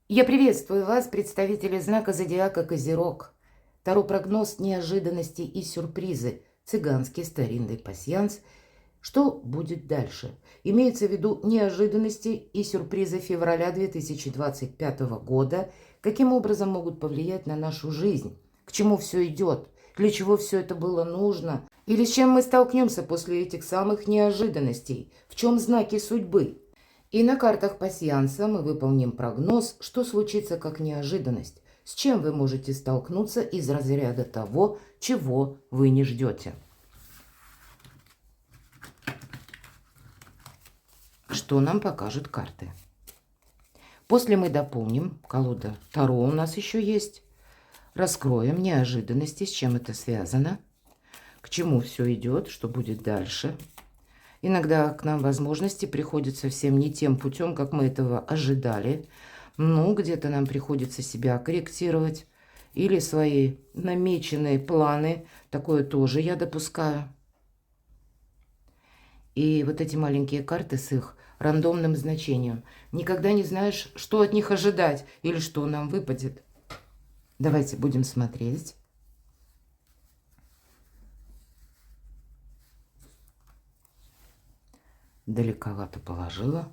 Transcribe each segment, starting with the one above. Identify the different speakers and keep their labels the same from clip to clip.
Speaker 1: Я приветствую вас, представители знака зодиака Козерог. Таро-прогноз неожиданности и сюрпризы. Цыганский старинный пасьянс. Что будет дальше? Имеется в виду неожиданности и сюрпризы февраля 2025 года. Каким образом могут повлиять на нашу жизнь? К чему все идет? Для чего все это было нужно? Или с чем мы столкнемся после этих самых неожиданностей? В чем знаки судьбы? И на картах пасьянса мы выполним прогноз, что случится как неожиданность, с чем вы можете столкнуться из разряда того, чего вы не ждете. Что нам покажут карты? После мы дополним, колода Таро у нас еще есть, раскроем неожиданности, с чем это связано, к чему все идет, что будет дальше. Иногда к нам возможности приходят совсем не тем путем, как мы этого ожидали. Ну, где-то нам приходится себя корректировать. Или свои намеченные планы. Такое тоже я допускаю. И вот эти маленькие карты с их рандомным значением. Никогда не знаешь, что от них ожидать или что нам выпадет. Давайте будем смотреть. Далековато положила.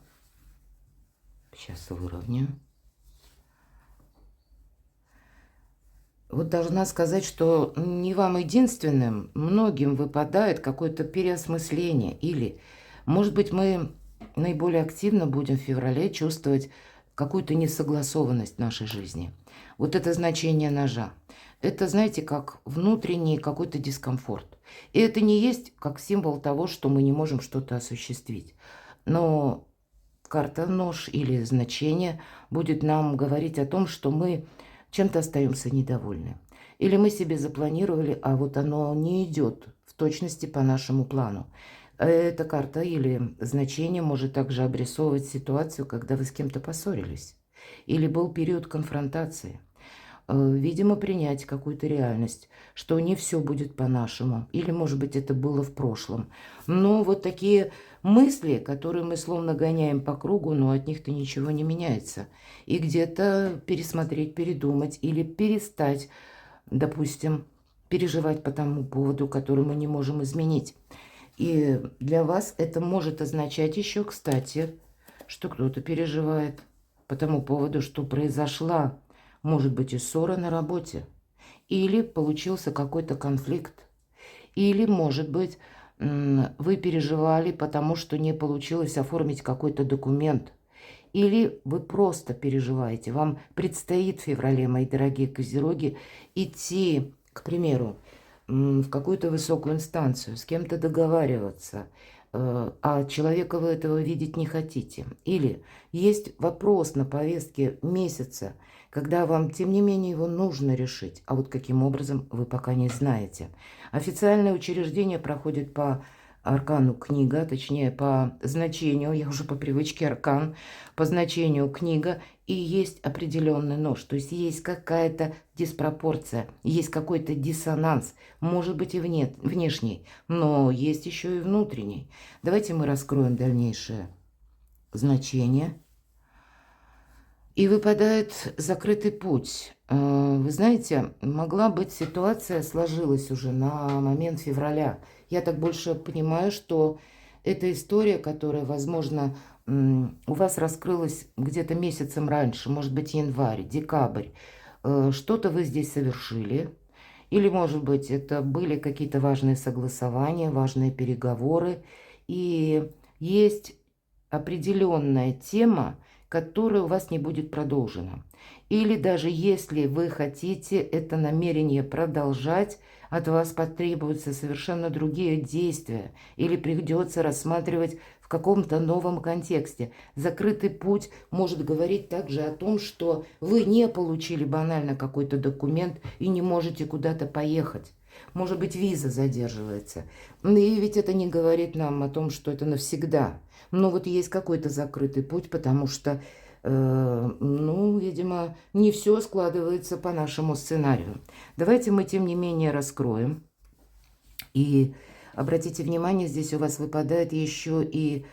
Speaker 1: Сейчас выровняю. Вот должна сказать, что не вам единственным, многим выпадает какое-то переосмысление. Или, может быть, мы наиболее активно будем в феврале чувствовать какую-то несогласованность в нашей жизни. Вот это значение ножа. Это, знаете, как внутренний какой-то дискомфорт. И это не есть как символ того, что мы не можем что-то осуществить. Но карта нож или значение будет нам говорить о том, что мы чем-то остаемся недовольны. Или мы себе запланировали, а вот оно не идет в точности по нашему плану. Эта карта или значение может также обрисовывать ситуацию, когда вы с кем-то поссорились. Или был период конфронтации. Видимо, принять какую-то реальность, что не все будет по-нашему. Или, может быть, это было в прошлом. Но вот такие мысли, которые мы словно гоняем по кругу, но от них-то ничего не меняется. И где-то пересмотреть, передумать или перестать, допустим, переживать по тому поводу, который мы не можем изменить. И для вас это может означать еще, кстати, что кто-то переживает по тому поводу, что произошла, может быть, и ссора на работе, или получился какой-то конфликт, или, может быть, вы переживали, потому что не получилось оформить какой-то документ, или вы просто переживаете. Вам предстоит в феврале, мои дорогие козероги, идти, к примеру, в какую-то высокую инстанцию, с кем-то договариваться, а человека вы этого видеть не хотите. Или есть вопрос на повестке месяца, когда вам, тем не менее, его нужно решить, а вот каким образом вы пока не знаете. Официальное учреждение проходит по аркану книга, точнее по значению, я уже по привычке аркан, по значению книга, и есть определенный нож, то есть есть какая-то диспропорция, есть какой-то диссонанс, может быть и внешний, но есть еще и внутренний. Давайте мы раскроем дальнейшее значение. И выпадает закрытый путь. Вы знаете, могла быть ситуация, сложилась уже на момент февраля. Я так больше понимаю, что эта история, которая, возможно, у вас раскрылась где-то месяцем раньше, может быть, январь, декабрь. Что-то вы здесь совершили. Или, может быть, это были какие-то важные согласования, важные переговоры. И есть определенная тема, которая у вас не будет продолжена. Или даже если вы хотите это намерение продолжать, от вас потребуются совершенно другие действия или придется рассматривать в каком-то новом контексте. Закрытый путь может говорить также о том, что вы не получили банально какой-то документ и не можете куда-то поехать. Может быть, виза задерживается. И ведь это не говорит нам о том, что это навсегда. Но вот есть какой-то закрытый путь, потому что, ну, видимо, не все складывается по нашему сценарию. Давайте мы, тем не менее, раскроем. И обратите внимание, здесь у вас выпадает еще и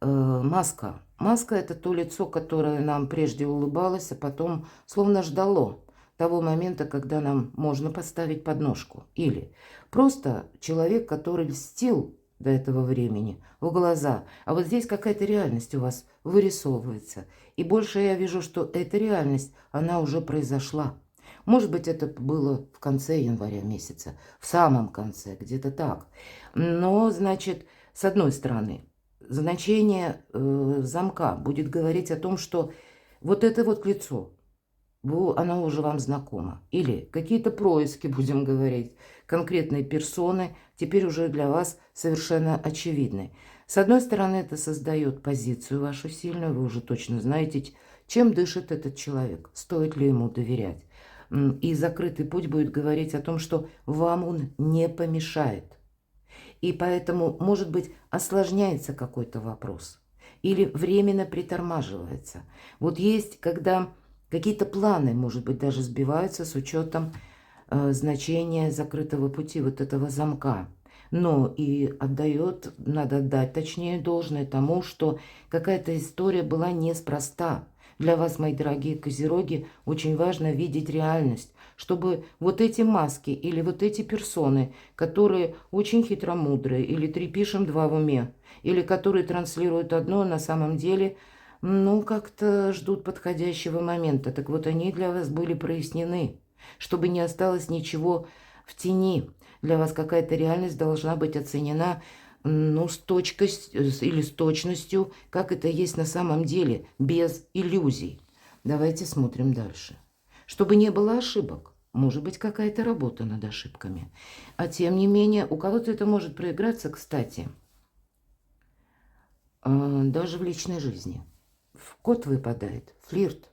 Speaker 1: маска. Маска – это то лицо, которое нам прежде улыбалось, а потом словно ждало того момента, когда нам можно поставить подножку. Или просто человек, который льстил до этого времени в глаза. А вот здесь какая-то реальность у вас вырисовывается. И больше я вижу, что эта реальность, она уже произошла. Может быть, это было в конце января месяца, в самом конце, где-то так. Но, значит, с одной стороны, значение замка будет говорить о том, что вот это вот лицо, оно уже вам знакомо. Или какие-то происки, будем говорить, конкретные персоны теперь уже для вас совершенно очевидны. С одной стороны, это создает позицию вашу сильную, вы уже точно знаете, чем дышит этот человек, стоит ли ему доверять. И закрытый путь будет говорить о том, что вам он не помешает. И поэтому, может быть, осложняется какой-то вопрос или временно притормаживается. Вот есть, когда какие-то планы, может быть, даже сбиваются с учетом значения закрытого пути, вот этого замка. Но и надо отдать, точнее, должное тому, что какая-то история была неспроста. Для вас, мои дорогие козероги, очень важно видеть реальность, чтобы вот эти маски или вот эти персоны, которые очень хитромудрые, или три пишем, два в уме, или которые транслируют одно, на самом деле, ну, как-то ждут подходящего момента. Так вот, они для вас были прояснены, чтобы не осталось ничего в тени. Для вас какая-то реальность должна быть оценена, ну, с или с точностью, как это есть на самом деле, без иллюзий. Давайте смотрим дальше. Чтобы не было ошибок. Может быть, какая-то работа над ошибками. А тем не менее, у кого-то это может проиграться, кстати, даже в личной жизни. В код выпадает флирт.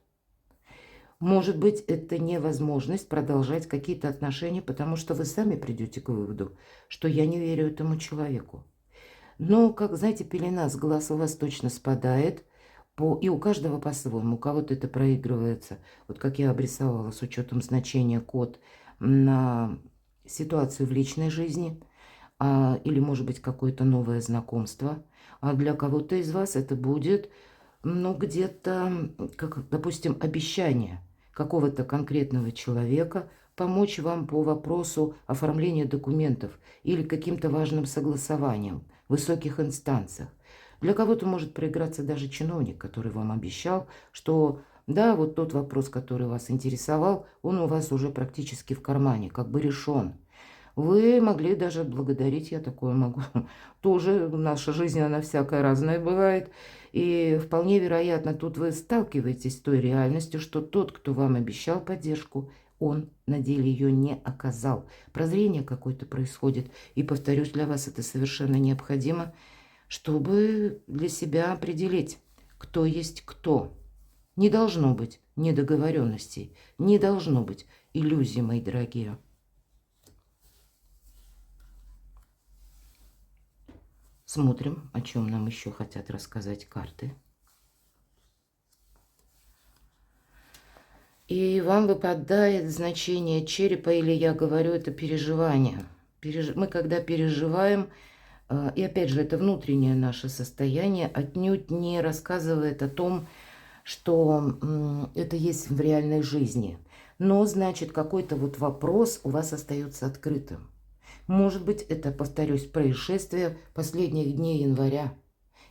Speaker 1: Может быть, это невозможность продолжать какие-то отношения, потому что вы сами придете к выводу, что я не верю этому человеку. Но, как, знаете, пелена с глаз у вас точно спадает, и у каждого по-своему. У кого-то это проигрывается, вот как я обрисовала, с учетом значения код на ситуацию в личной жизни, или, может быть, какое-то новое знакомство. А для кого-то из вас это будет, ну, где-то, как, допустим, обещание какого-то конкретного человека помочь вам по вопросу оформления документов или каким-то важным согласованием в высоких инстанциях. Для кого-то может проиграться даже чиновник, который вам обещал, что да, вот тот вопрос, который вас интересовал, он у вас уже практически в кармане, как бы решен. Вы могли даже благодарить, я такое могу. Тоже наша жизнь, она всякая разная бывает. И вполне вероятно, тут вы сталкиваетесь с той реальностью, что тот, кто вам обещал поддержку, он на деле ее не оказал. Прозрение какое-то происходит. И, повторюсь, для вас это совершенно необходимо, чтобы для себя определить, кто есть кто. Не должно быть недоговоренностей, не должно быть иллюзий, мои дорогие. Смотрим, о чем нам еще хотят рассказать карты. И вам выпадает значение черепа, или я говорю, это переживание. Мы когда переживаем, и опять же, это внутреннее наше состояние, отнюдь не рассказывает о том, что это есть в реальной жизни. Но, значит, какой-то вот вопрос у вас остается открытым. Может быть, это, повторюсь, происшествие последних дней января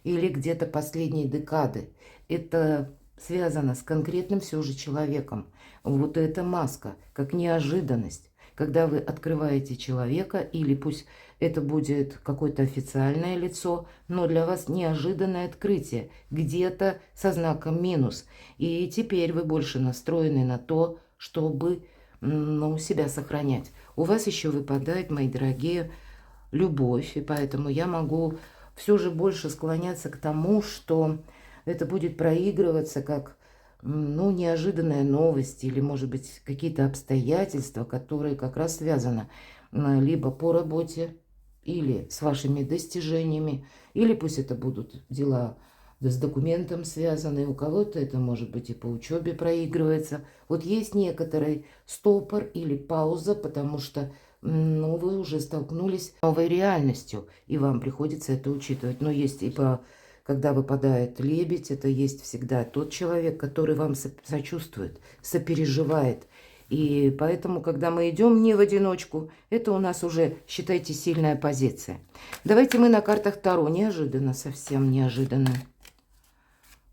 Speaker 1: или где-то последней декады. Это связано с конкретным все же человеком. Вот эта маска, как неожиданность. Когда вы открываете человека, или пусть это будет какое-то официальное лицо, но для вас неожиданное открытие, где-то со знаком минус. И теперь вы больше настроены на то, чтобы себя сохранять. У вас еще выпадает, мои дорогие, любовь, и поэтому я могу все же больше склоняться к тому, что это будет проигрываться как неожиданная новость или, может быть, какие-то обстоятельства, которые как раз связаны либо по работе, или с вашими достижениями, или пусть это будут дела с документом связанные, у кого-то это может быть и по учебе проигрывается. Вот есть некоторый стопор или пауза, потому что вы уже столкнулись с новой реальностью, и вам приходится это учитывать. Но есть и по когда выпадает лебедь, это есть всегда тот человек, который вам сочувствует, сопереживает. И поэтому, когда мы идем не в одиночку, это у нас уже, считайте, сильная позиция. Давайте мы на картах Таро. Неожиданно, совсем неожиданно.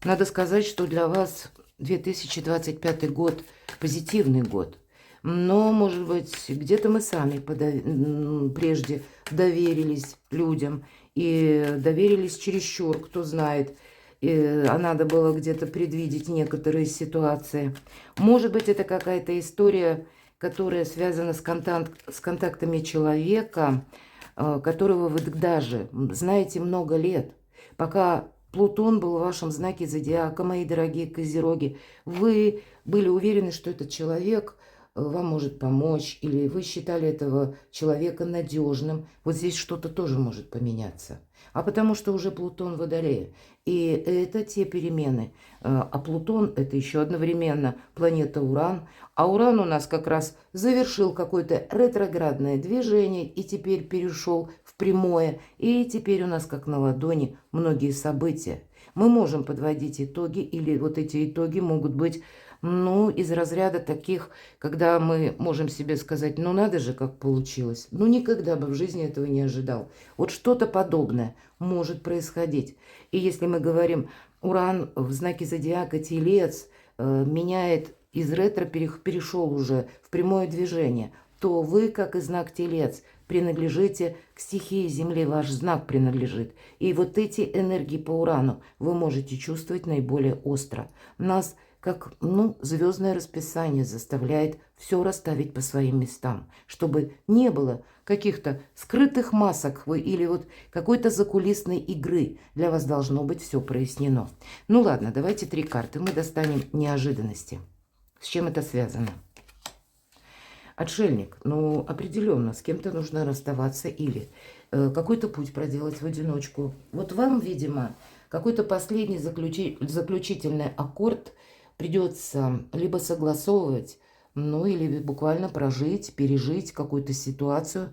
Speaker 1: Надо сказать, что для вас 2025 год позитивный год. Но, может быть, где-то мы сами прежде доверились людям. И доверились чересчур, кто знает. А надо было где-то предвидеть некоторые ситуации. Может быть, это какая-то история, которая связана с контактами человека, которого вы даже знаете много лет. Пока Плутон был в вашем знаке зодиака, мои дорогие козероги, вы были уверены, что этот человек вам может помочь, или вы считали этого человека надежным. Вот здесь что-то тоже может поменяться. А потому что уже Плутон в Водолее. И это те перемены. А Плутон – это еще одновременно планета Уран. А Уран у нас как раз завершил какое-то ретроградное движение и теперь перешел в прямое. И теперь у нас как на ладони многие события. Мы можем подводить итоги, или вот эти итоги могут быть, ну, из разряда таких, когда мы можем себе сказать, ну, надо же, как получилось. Ну, никогда бы в жизни этого не ожидал. Вот что-то подобное может происходить. И если мы говорим, Уран в знаке зодиака Телец меняет из ретро, перешел уже в прямое движение, то вы, как и знак Телец, принадлежите к стихии Земли, ваш знак принадлежит. И вот эти энергии по Урану вы можете чувствовать наиболее остро. Нас, как звездное расписание, заставляет все расставить по своим местам, чтобы не было каких-то скрытых масок или вот какой-то закулисной игры. Для вас должно быть все прояснено. Ну ладно, давайте 3 карты. Мы достанем неожиданности. С чем это связано? Отшельник, ну, определенно, с кем-то нужно расставаться или какой-то путь проделать в одиночку. Вот вам, видимо, какой-то последний заключительный аккорд придется либо согласовывать, ну, или буквально прожить, пережить какую-то ситуацию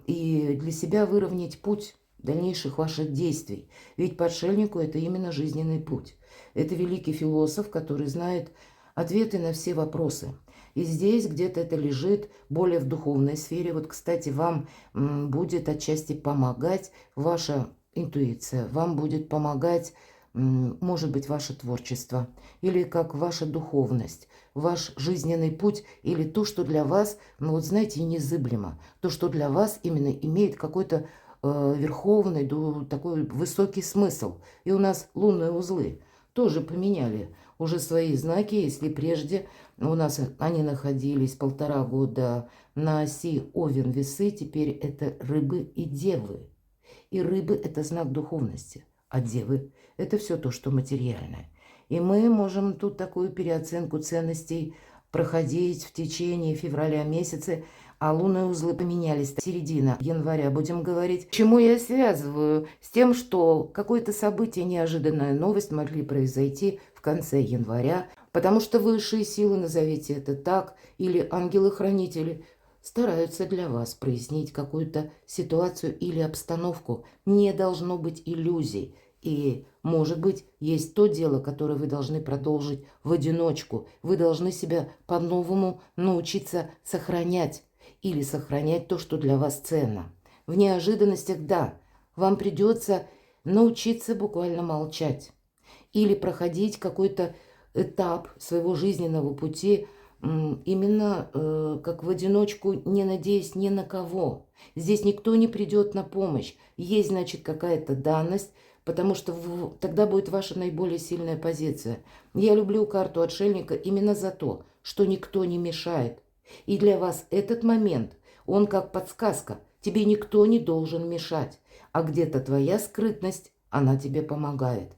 Speaker 1: и для себя выровнять путь дальнейших ваших действий. Ведь по отшельнику это именно жизненный путь. Это великий философ, который знает ответы на все вопросы. И здесь где-то это лежит более в духовной сфере. Вот, кстати, вам будет отчасти помогать ваша интуиция, вам будет помогать, может быть, ваше творчество, или как ваша духовность, ваш жизненный путь, или то, что для вас, ну вот знаете, незыблемо, то, что для вас именно имеет какой-то верховный, такой высокий смысл. И у нас лунные узлы тоже поменяли уже свои знаки, если прежде у нас они находились 1,5 года на оси Овен-Весы, теперь это рыбы и девы. И рыбы – это знак духовности, а девы – это все то, что материальное. И мы можем тут такую переоценку ценностей проходить в течение февраля месяца, а лунные узлы поменялись. Середина января, будем говорить. Чему я связываю? С тем, что какое-то событие, неожиданная новость могли произойти в конце января, потому что высшие силы, назовите это так, или ангелы-хранители, стараются для вас прояснить какую-то ситуацию или обстановку. Не должно быть иллюзий. И, может быть, есть то дело, которое вы должны продолжить в одиночку. Вы должны себя по-новому научиться сохранять. Или сохранять то, что для вас ценно. В неожиданностях, да, вам придется научиться буквально молчать. Или проходить какой-то этап своего жизненного пути именно как в одиночку, не надеясь ни на кого. Здесь никто не придет на помощь. Есть, значит, какая-то данность, потому что тогда будет ваша наиболее сильная позиция. Я люблю карту отшельника именно за то, что никто не мешает. И для вас этот момент, он как подсказка. Тебе никто не должен мешать. А где-то твоя скрытность, она тебе помогает.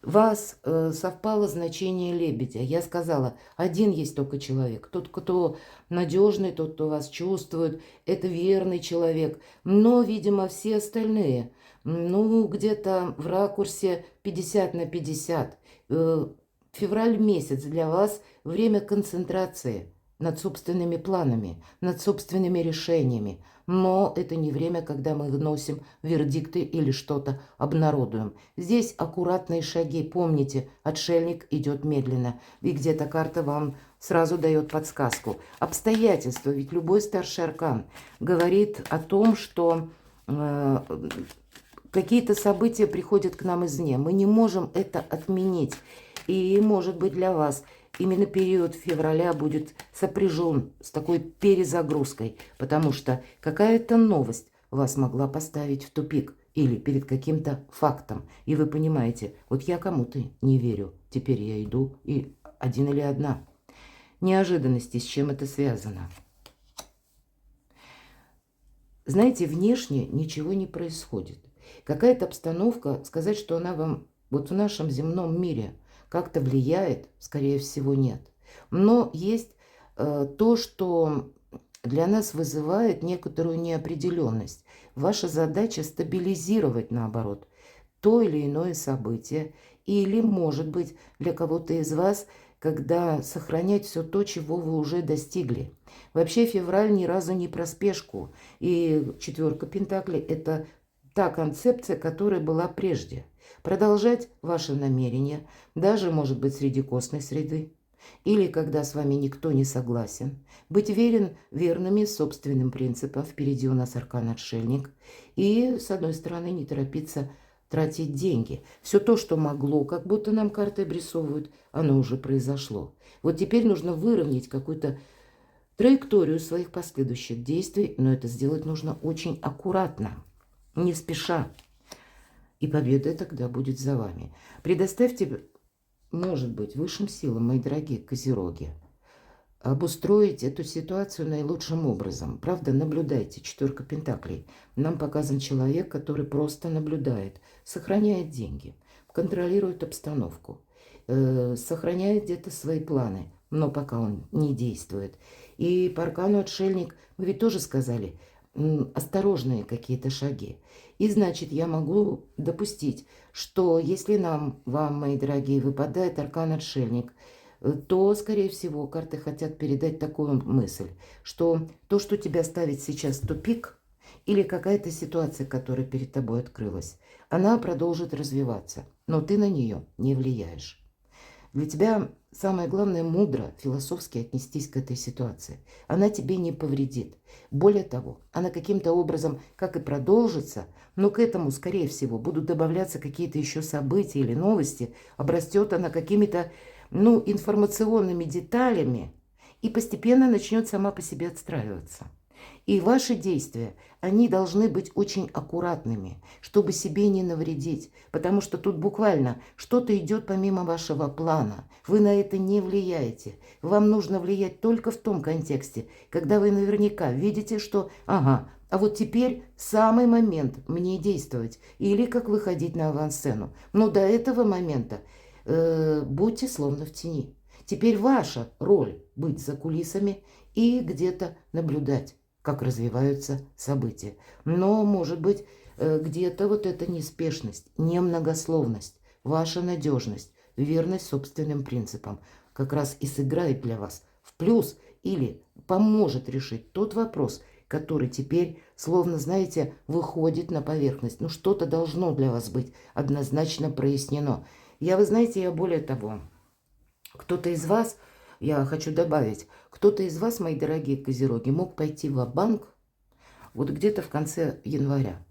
Speaker 1: Вас совпало значение лебедя. Я сказала, один есть только человек. Тот, кто надежный, тот, кто вас чувствует, это верный человек. Но, видимо, все остальные, ну, где-то в ракурсе 50 на 50. Февраль месяц для вас время концентрации. над собственными планами, над собственными решениями. Но это не время, когда мы выносим вердикты или что-то обнародуем. Здесь аккуратные шаги. Помните, отшельник идет медленно. И где-то карта вам сразу дает подсказку. Обстоятельства. Ведь любой старший аркан говорит о том, что какие-то события приходят к нам извне. Мы не можем это отменить. И, может быть, для вас именно период февраля будет сопряжен с такой перезагрузкой, потому что какая-то новость вас могла поставить в тупик или перед каким-то фактом. И вы понимаете, вот я кому-то не верю, теперь я иду и один или одна. Неожиданности, с чем это связано? Знаете, внешне ничего не происходит. Какая-то обстановка, сказать, что она вам вот в нашем земном мире как-то влияет, скорее всего, нет. Но есть то, что для нас вызывает некоторую неопределенность. Ваша задача стабилизировать, наоборот, то или иное событие. Или, может быть, для кого-то из вас, когда сохранять все то, чего вы уже достигли. Вообще февраль ни разу не про спешку. И четверка пентаклей – это та концепция, которая была прежде. Продолжать ваше намерение, даже, может быть, среди костной среды, или когда с вами никто не согласен. Быть верными собственным принципам. Впереди у нас аркан-отшельник. И, с одной стороны, не торопиться тратить деньги. Все то, что могло, как будто нам карты обрисовывают, оно уже произошло. Вот теперь нужно выровнять какую-то траекторию своих последующих действий, но это сделать нужно очень аккуратно, не спеша. И победа тогда будет за вами. Предоставьте, может быть, высшим силам, мои дорогие козероги, обустроить эту ситуацию наилучшим образом. Правда, наблюдайте. Четверка пентаклей. Нам показан человек, который просто наблюдает, сохраняет деньги, контролирует обстановку, сохраняет где-то свои планы, но пока он не действует. И по аркану отшельник, вы ведь тоже сказали, осторожные какие-то шаги. И значит, я могу допустить, что если вам, мои дорогие, выпадает аркан-отшельник, то, скорее всего, карты хотят передать такую мысль, что то, что тебя ставит сейчас в тупик, или какая-то ситуация, которая перед тобой открылась, она продолжит развиваться, но ты на нее не влияешь. Для тебя самое главное мудро, философски отнестись к этой ситуации. Она тебе не повредит. Более того, она каким-то образом, как и продолжится, но к этому, скорее всего, будут добавляться какие-то еще события или новости, обрастет она какими-то, информационными деталями и постепенно начнет сама по себе отстраиваться. И ваши действия, они должны быть очень аккуратными, чтобы себе не навредить, потому что тут буквально что-то идет помимо вашего плана. Вы на это не влияете. Вам нужно влиять только в том контексте, когда вы наверняка видите, что а вот теперь самый момент мне действовать или как выходить на авансцену. Но до этого момента будьте словно в тени. Теперь ваша роль быть за кулисами и где-то наблюдать, как развиваются события. Но, может быть, где-то вот эта неспешность, немногословность, ваша надежность, верность собственным принципам как раз и сыграет для вас в плюс или поможет решить тот вопрос, который теперь, словно, знаете, выходит на поверхность. Что-то должно для вас быть однозначно прояснено. Вы знаете, я более того, кто-то из вас, я хочу добавить, кто-то из вас, мои дорогие козероги, мог пойти ва-банк вот где-то в конце января,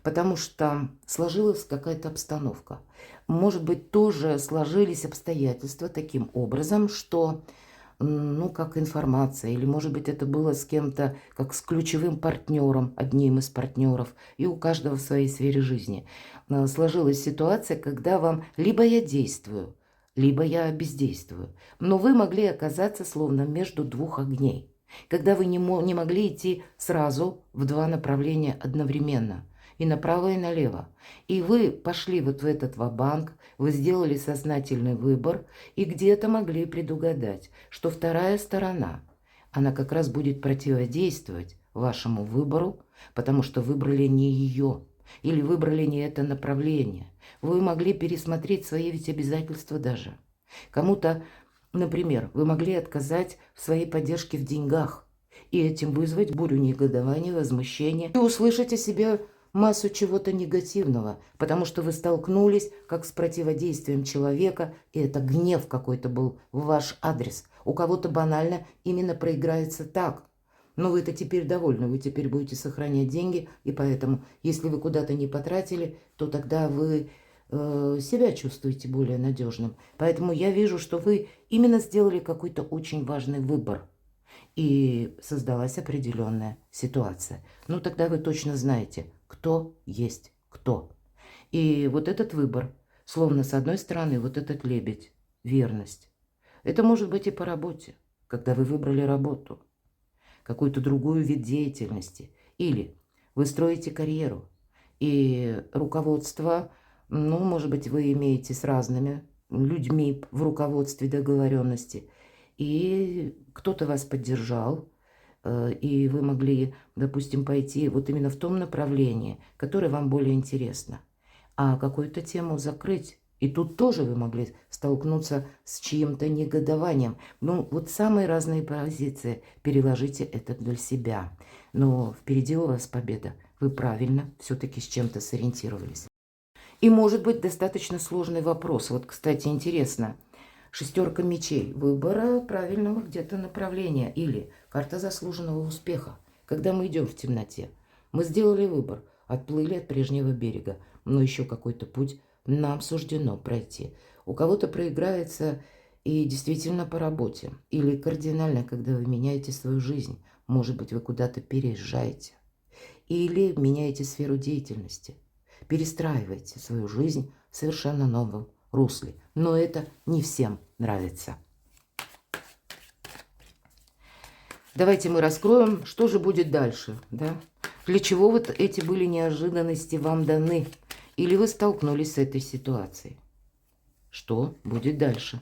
Speaker 1: потому что сложилась какая-то обстановка. Может быть, тоже сложились обстоятельства таким образом, что, как информация, или, может быть, это было с кем-то, как с ключевым партнером, одним из партнеров, и у каждого в своей сфере жизни. Сложилась ситуация, когда вам либо я действую, либо я бездействую. Но вы могли оказаться словно между двух огней, когда вы не могли идти сразу в два направления одновременно, и направо, и налево. И вы пошли вот в этот ва-банк, вы сделали сознательный выбор, и где-то могли предугадать, что вторая сторона, она как раз будет противодействовать вашему выбору, потому что выбрали не ее, или выбрали не это направление. Вы могли пересмотреть свои ведь обязательства даже. Кому-то Например, вы могли отказать в своей поддержке в деньгах и этим вызвать бурю негодования, возмущения. И услышать о себе массу чего-то негативного, потому что вы столкнулись как с противодействием человека, и это гнев какой-то был в ваш адрес. У кого-то банально именно проиграется так. Но вы-то теперь довольны, вы теперь будете сохранять деньги, и поэтому, если вы куда-то не потратили, то тогда вы себя чувствуете более надежным. Поэтому я вижу, что вы именно сделали какой-то очень важный выбор. И создалась определенная ситуация. Ну, тогда вы точно знаете, кто есть кто. И вот этот выбор, словно с одной стороны, вот этот лебедь, верность. Это может быть и по работе, когда вы выбрали работу, какую-то другую вид деятельности. Или вы строите карьеру, и руководство, ну, может быть, вы имеете с разными людьми в руководстве договоренности, и кто-то вас поддержал, и вы могли, допустим, пойти вот именно в том направлении, которое вам более интересно, а какую-то тему закрыть. И тут тоже вы могли столкнуться с чьим-то негодованием. Ну, вот самые разные позиции. Переложите это для себя. Но впереди у вас победа. Вы правильно все-таки с чем-то сориентировались. И может быть достаточно сложный вопрос. Вот, кстати, интересно. Шестерка мечей. Выбора правильного где-то направления. Или карта заслуженного успеха. Когда мы идем в темноте. Мы сделали выбор. Отплыли от прежнего берега. Но еще какой-то путь нам суждено пройти. У кого-то проиграется и действительно по работе. Или кардинально, когда вы меняете свою жизнь. Может быть, вы куда-то переезжаете. Или меняете сферу деятельности. Перестраиваете свою жизнь в совершенно новом русле. Но это не всем нравится. Давайте мы раскроем, что же будет дальше. Да? Для чего вот эти были неожиданности вам даны? Или вы столкнулись с этой ситуацией? Что будет дальше?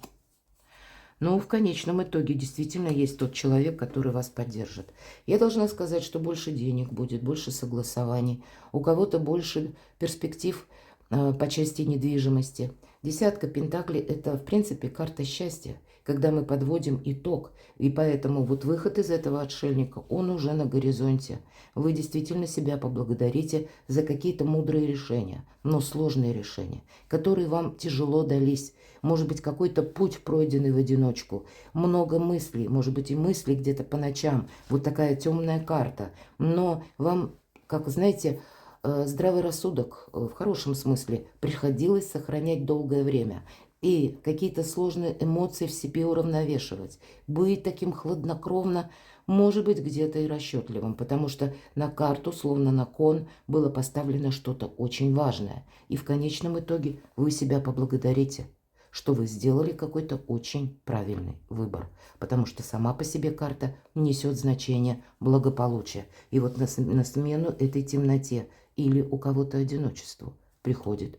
Speaker 1: Ну, в конечном итоге действительно есть тот человек, который вас поддержит. Я должна сказать, что больше денег будет, больше согласований. У кого-то больше перспектив по части недвижимости. Десятка пентаклей – это, в принципе, карта счастья, когда мы подводим итог. И поэтому вот выход из этого отшельника, он уже на горизонте. Вы действительно себя поблагодарите за какие-то мудрые решения, но сложные решения, которые вам тяжело дались. Может быть, какой-то путь, пройденный в одиночку. Много мыслей, может быть, и мысли где-то по ночам. Вот такая темная карта. Но вам, как знаете, здравый рассудок в хорошем смысле приходилось сохранять долгое время. И какие-то сложные эмоции в себе уравновешивать. Быть таким хладнокровно, может быть, где-то и расчетливым. Потому что на карту, словно на кон, было поставлено что-то очень важное. И в конечном итоге вы себя поблагодарите, что вы сделали какой-то очень правильный выбор. Потому что сама по себе карта несет значение благополучия. И вот на смену этой темноте или у кого-то одиночеству приходит,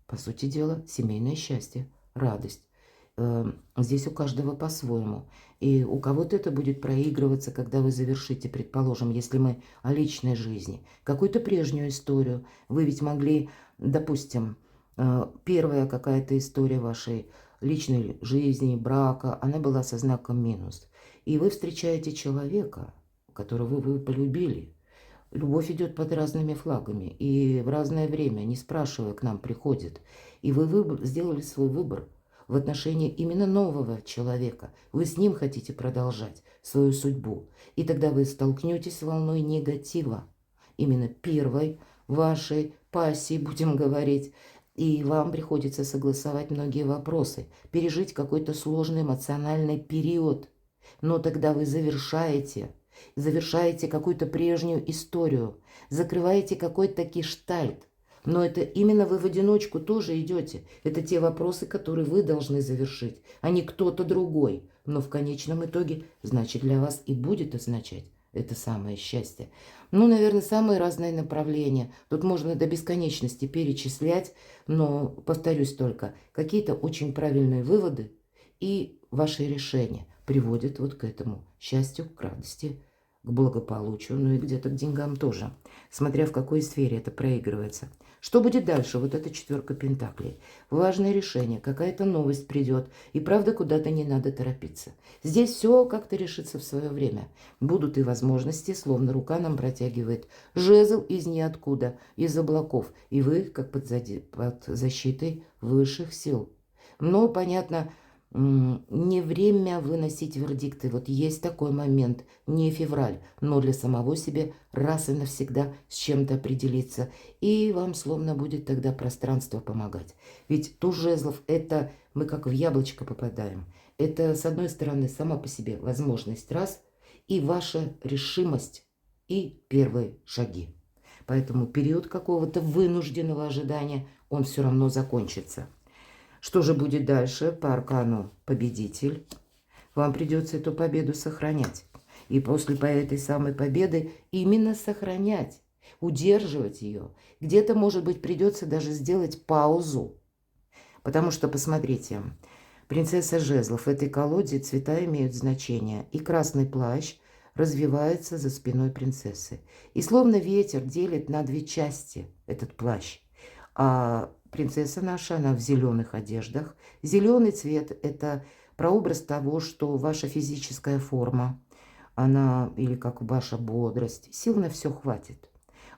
Speaker 1: по сути дела, семейное счастье, радость. Здесь у каждого по-своему. И у кого-то это будет проигрываться, когда вы завершите, предположим, если мы о личной жизни, какую-то прежнюю историю. Вы ведь могли, допустим, первая какая-то история вашей личной жизни, брака, она была со знаком минус. И вы встречаете человека, которого вы полюбили. Любовь идет под разными флагами и в разное время, не спрашивая, к нам приходит. И вы сделали свой выбор в отношении именно нового человека. Вы с ним хотите продолжать свою судьбу. И тогда вы столкнетесь с волной негатива. Именно первой вашей пассии, будем говорить. И вам приходится согласовать многие вопросы, пережить какой-то сложный эмоциональный период. Но тогда вы завершаете какую-то прежнюю историю, закрываете какой-то гештальт. Но это именно вы в одиночку тоже идете. Это те вопросы, которые вы должны завершить, а не кто-то другой. Но в конечном итоге, значит, для вас и будет означать это самое счастье. Ну, наверное, самые разные направления. Тут можно до бесконечности перечислять, но, повторюсь только, какие-то очень правильные выводы и ваши решения приводят вот к этому счастью, к радости, к благополучию, ну и где-то к деньгам тоже, смотря в какой сфере это проигрывается. Что будет дальше? Вот эта четверка пентаклей. Важное решение, какая-то новость придет, и правда куда-то не надо торопиться. Здесь все как-то решится в свое время. Будут и возможности, словно рука нам протягивает жезл из ниоткуда, из облаков, и вы как под защитой высших сил. Но, понятно, не время выносить вердикты. Вот есть такой момент, не февраль, но для самого себя раз и навсегда с чем-то определиться. И вам словно будет тогда пространство помогать. Ведь туз жезлов – это мы как в яблочко попадаем. Это, с одной стороны, сама по себе возможность раз, и ваша решимость, и первые шаги. Поэтому период какого-то вынужденного ожидания, он все равно закончится. Что же будет дальше по аркану победитель? Вам придется эту победу сохранять. И после этой самой победы именно сохранять, удерживать ее. Где-то, может быть, придется даже сделать паузу. Потому что, посмотрите, принцесса жезлов в этой колоде цвета имеют значение. И красный плащ развивается за спиной принцессы. И словно ветер делит на две части этот плащ. А принцесса наша, она в зеленых одеждах. Зеленый цвет – это прообраз того, что ваша физическая форма, она, или как ваша бодрость, сил на все хватит.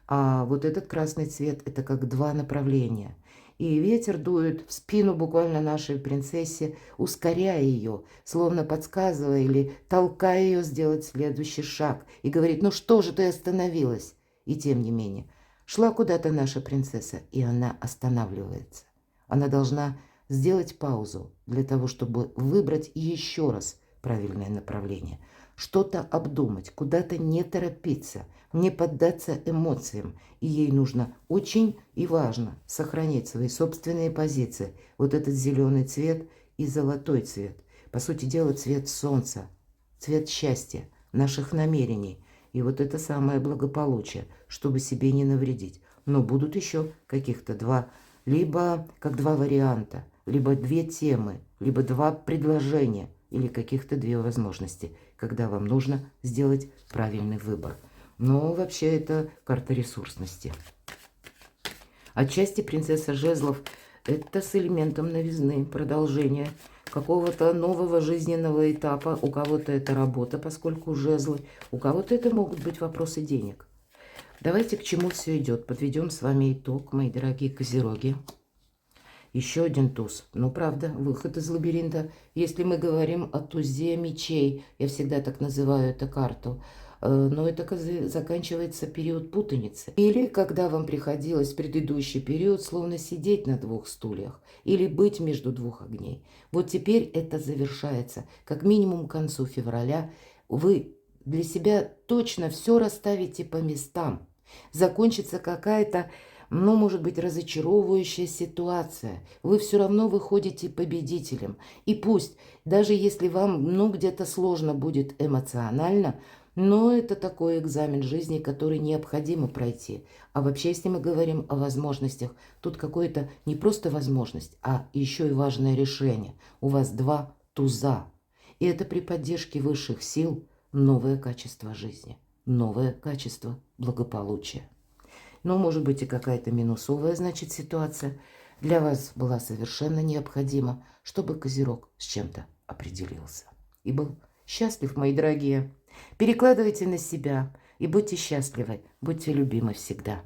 Speaker 1: А вот этот красный цвет – это как два направления. И ветер дует в спину буквально нашей принцессе, ускоряя ее, словно подсказывая или толкая ее сделать следующий шаг. И говорит: ну что же ты остановилась? И тем не менее, шла куда-то наша принцесса, и она останавливается. Она должна сделать паузу для того, чтобы выбрать еще раз правильное направление. Что-то обдумать, куда-то не торопиться, не поддаться эмоциям. И ей нужно очень и важно сохранить свои собственные позиции. Вот этот зеленый цвет и золотой цвет. По сути дела, цвет солнца, цвет счастья, наших намерений. И вот это самое благополучие, чтобы себе не навредить. Но будут еще каких-то два, либо как два варианта, либо две темы, либо два предложения, или каких-то две возможности, когда вам нужно сделать правильный выбор. Но вообще это карта ресурсности. Отчасти принцесса жезлов – это с элементом новизны, продолжение какого-то нового жизненного этапа. У кого-то это работа, поскольку жезлы, у кого-то это могут быть вопросы денег. Давайте к чему все идет. Подведем с вами итог, мои дорогие козероги. Еще один туз. Ну, правда, выход из лабиринта. Если мы говорим о тузе мечей, я всегда так называю эту карту, но это заканчивается период путаницы. Или когда вам приходилось в предыдущий период словно сидеть на двух стульях, или быть между двух огней. Вот теперь это завершается. Как минимум к концу февраля вы для себя точно все расставите по местам. Закончится какая-то, ну, может быть, разочаровывающая ситуация. Вы все равно выходите победителем. И пусть, даже если вам, ну, где-то сложно будет эмоционально, но это такой экзамен жизни, который необходимо пройти. А вообще, если мы говорим о возможностях, тут какое-то не просто возможность, а еще и важное решение. У вас два туза. И это при поддержке высших сил новое качество жизни, новое качество благополучия. Но может быть и какая-то минусовая, значит, ситуация для вас была совершенно необходима, чтобы Козерог с чем-то определился. И был счастлив, мои дорогие. Перекладывайте на себя и будьте счастливы, будьте любимы всегда.